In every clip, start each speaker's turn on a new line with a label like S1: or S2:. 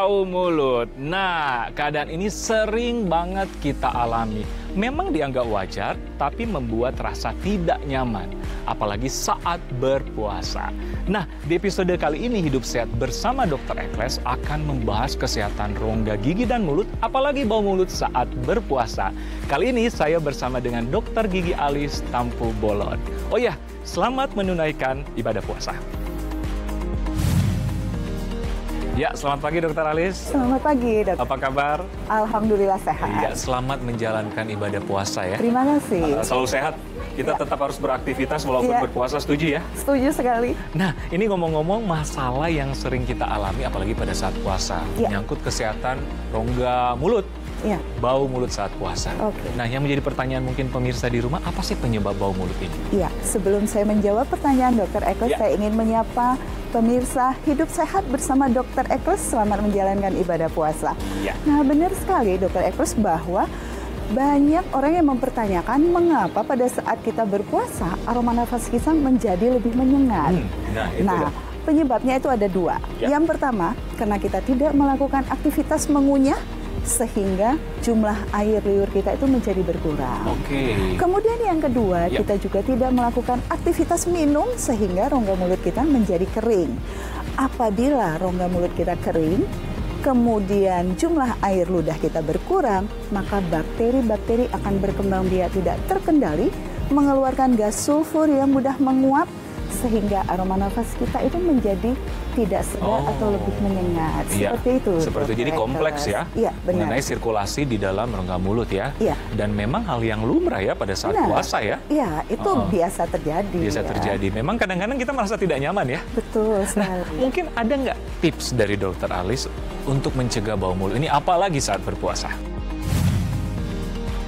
S1: bau mulut. Nah, keadaan ini sering banget kita alami. Memang dianggap wajar, tapi membuat rasa tidak nyaman, apalagi saat berpuasa. Nah, di episode kali ini Hidup Sehat bersama Dr. Ekles akan membahas kesehatan rongga gigi dan mulut, apalagi bau mulut saat berpuasa. Kali ini saya bersama dengan Dr. Gigi Alis Tampu Bolon. Oh ya, selamat menunaikan ibadah puasa. Ya, selamat pagi Dr. Alis.
S2: Selamat pagi, Dok.
S1: Apa kabar?
S2: Alhamdulillah sehat.
S1: Ya, selamat menjalankan ibadah puasa ya.
S2: Terima kasih.
S1: Selalu sehat. Kita tetap harus beraktivitas walaupun berpuasa, setuju ya?
S2: Setuju sekali.
S1: Nah, ini ngomong-ngomong masalah yang sering kita alami apalagi pada saat puasa. Menyangkut kesehatan rongga mulut. Bau mulut saat puasa. Nah, yang menjadi pertanyaan mungkin pemirsa di rumah, apa sih penyebab bau mulut ini?
S2: Iya, sebelum saya menjawab pertanyaan Dr. Ekles, saya ingin menyapa pemirsa Hidup Sehat bersama Dr. Ekles. Selamat menjalankan ibadah puasa. Nah, benar sekali Dr. Ekles bahwa banyak orang yang mempertanyakan mengapa pada saat kita berpuasa aroma nafas kita menjadi lebih menyengat. Nah, penyebabnya itu ada dua. Yang pertama, karena kita tidak melakukan aktivitas mengunyah, sehingga jumlah air liur kita itu menjadi berkurang. Kemudian yang kedua, kita juga tidak melakukan aktivitas minum sehingga rongga mulut kita menjadi kering. Apabila rongga mulut kita kering, kemudian jumlah air ludah kita berkurang, maka bakteri-bakteri akan berkembang biak tidak terkendali, mengeluarkan gas sulfur yang mudah menguap, sehingga aroma nafas kita itu menjadi tidak segar atau lebih menyengat. Seperti itu.
S1: Seperti itu. Jadi kompleks ya, mengenai sirkulasi di dalam rongga mulut ya. Dan memang hal yang lumrah ya pada saat puasa ya.
S2: Iya, itu biasa terjadi.
S1: Biasa terjadi. Memang kadang-kadang kita merasa tidak nyaman ya.
S2: Betul sekali.
S1: Nah, mungkin ada nggak tips dari Dr. Alis untuk mencegah bau mulut ini, apalagi saat berpuasa?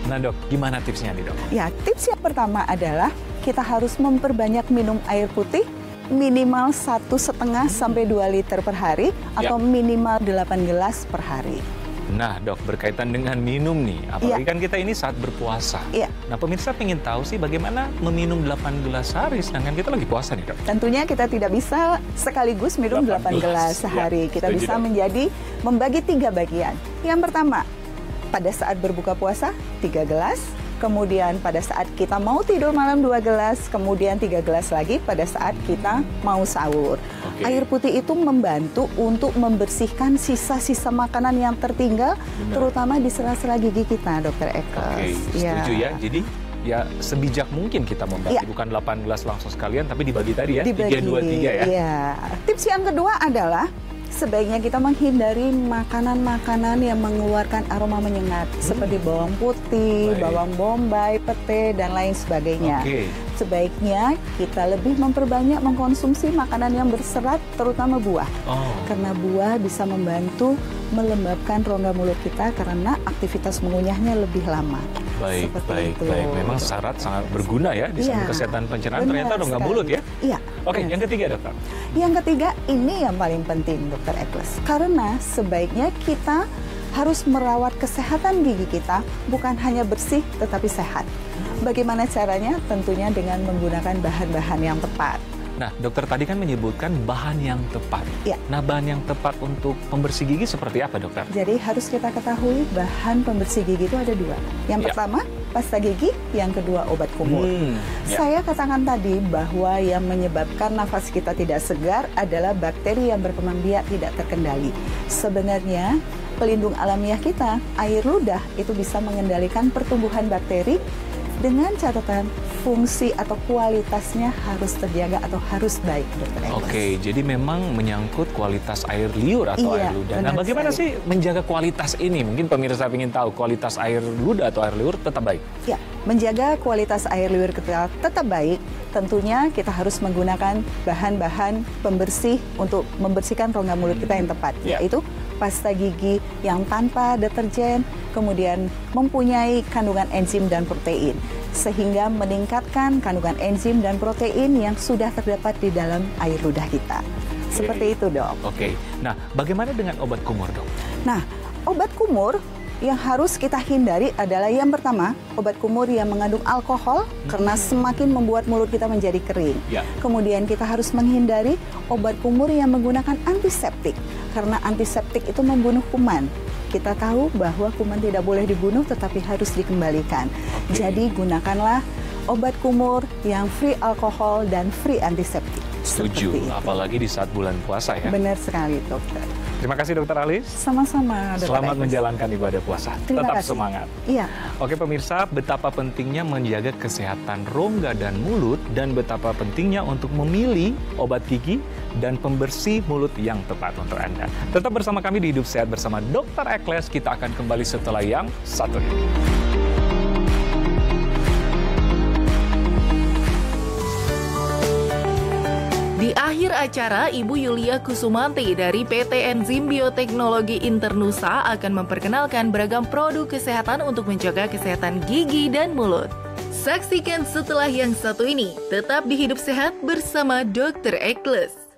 S1: Nah dok, gimana tipsnya nih dok?
S2: Ya, tips yang pertama adalah kita harus memperbanyak minum air putih, minimal 1,5 sampai 2 liter per hari, atau minimal 8 gelas per hari.
S1: Nah dok, berkaitan dengan minum nih, apalagi kan kita ini saat berpuasa. Nah pemirsa pengen tahu sih bagaimana meminum 8 gelas sehari, sedangkan kita lagi puasa nih dok.
S2: Tentunya kita tidak bisa sekaligus minum 8 gelas sehari. Kita bisa membagi 3 bagian. Yang pertama, pada saat berbuka puasa 3 gelas, kemudian pada saat kita mau tidur malam 2 gelas, kemudian 3 gelas lagi pada saat kita mau sahur. Air putih itu membantu untuk membersihkan sisa-sisa makanan yang tertinggal, terutama di sela-sela gigi kita, Dr. Ekles.
S1: Setuju ya. Jadi ya sebijak mungkin kita membagi, bukan 8 gelas langsung sekalian, tapi dibagi tadi ya, 3, 2, 3 ya.
S2: Tips yang kedua adalah sebaiknya kita menghindari makanan-makanan yang mengeluarkan aroma menyengat, seperti bawang putih, bawang bombay, pete, dan lain sebagainya. Sebaiknya kita lebih memperbanyak mengkonsumsi makanan yang berserat, terutama buah. Karena buah bisa membantu melembabkan rongga mulut kita karena aktivitas mengunyahnya lebih lama.
S1: Baik. Memang syarat sangat berguna ya di samping kesehatan pencernaan, ternyata rongga mulut ya. Oke, yang ketiga dokter.
S2: Yang ketiga, ini yang paling penting Dr. Ekles. Karena sebaiknya kita harus merawat kesehatan gigi kita, bukan hanya bersih tetapi sehat. Bagaimana caranya? Tentunya dengan menggunakan bahan-bahan yang tepat.
S1: Nah, dokter tadi kan menyebutkan bahan yang tepat. Nah, bahan yang tepat untuk pembersih gigi seperti apa, dokter?
S2: Jadi harus kita ketahui bahan pembersih gigi itu ada 2. Yang pertama, pasta gigi. Yang kedua, obat kumur. Saya katakan tadi bahwa yang menyebabkan nafas kita tidak segar adalah bakteri yang berkembang biak tidak terkendali. Sebenarnya, pelindung alamiah kita, air ludah, itu bisa mengendalikan pertumbuhan bakteri, dengan catatan fungsi atau kualitasnya harus terjaga atau harus baik, Dr. Ekles.
S1: Jadi memang menyangkut kualitas air liur atau air ludah. Nah, bagaimana sih menjaga kualitas ini? Mungkin pemirsa ingin tahu kualitas air ludah atau air liur tetap baik.
S2: Menjaga kualitas air liur kita tetap baik, tentunya kita harus menggunakan bahan-bahan pembersih untuk membersihkan rongga mulut kita yang tepat, yaitu pasta gigi yang tanpa deterjen, kemudian mempunyai kandungan enzim dan protein, sehingga meningkatkan kandungan enzim dan protein yang sudah terdapat di dalam air ludah kita. Seperti itu, dok.
S1: Nah, bagaimana dengan obat kumur, dok?
S2: Nah, obat kumur yang harus kita hindari adalah yang pertama, obat kumur yang mengandung alkohol karena semakin membuat mulut kita menjadi kering. Kemudian kita harus menghindari obat kumur yang menggunakan antiseptik karena antiseptik itu membunuh kuman. Kita tahu bahwa kuman tidak boleh dibunuh tetapi harus dikembalikan. Jadi gunakanlah obat kumur yang free alkohol dan free antiseptik.
S1: Setuju, apalagi di saat bulan puasa ya.
S2: Benar sekali, dokter.
S1: Terima kasih Dokter Alis.
S2: Sama-sama, Dokter
S1: Selamat
S2: Egless.
S1: menjalankan ibadah puasa.
S2: Terima
S1: Tetap
S2: kasih.
S1: semangat.
S2: Iya.
S1: Oke pemirsa, betapa pentingnya menjaga kesehatan rongga dan mulut dan betapa pentingnya untuk memilih obat gigi dan pembersih mulut yang tepat untuk Anda. Tetap bersama kami di Hidup Sehat bersama Dokter Egless. Kita akan kembali setelah yang satu ini.
S3: Di akhir acara, Ibu Yulia Kusumanti dari PT Enzim Bioteknologi Internusa akan memperkenalkan beragam produk kesehatan untuk menjaga kesehatan gigi dan mulut. Saksikan setelah yang satu ini, tetap di Hidup Sehat bersama Dokter Egless.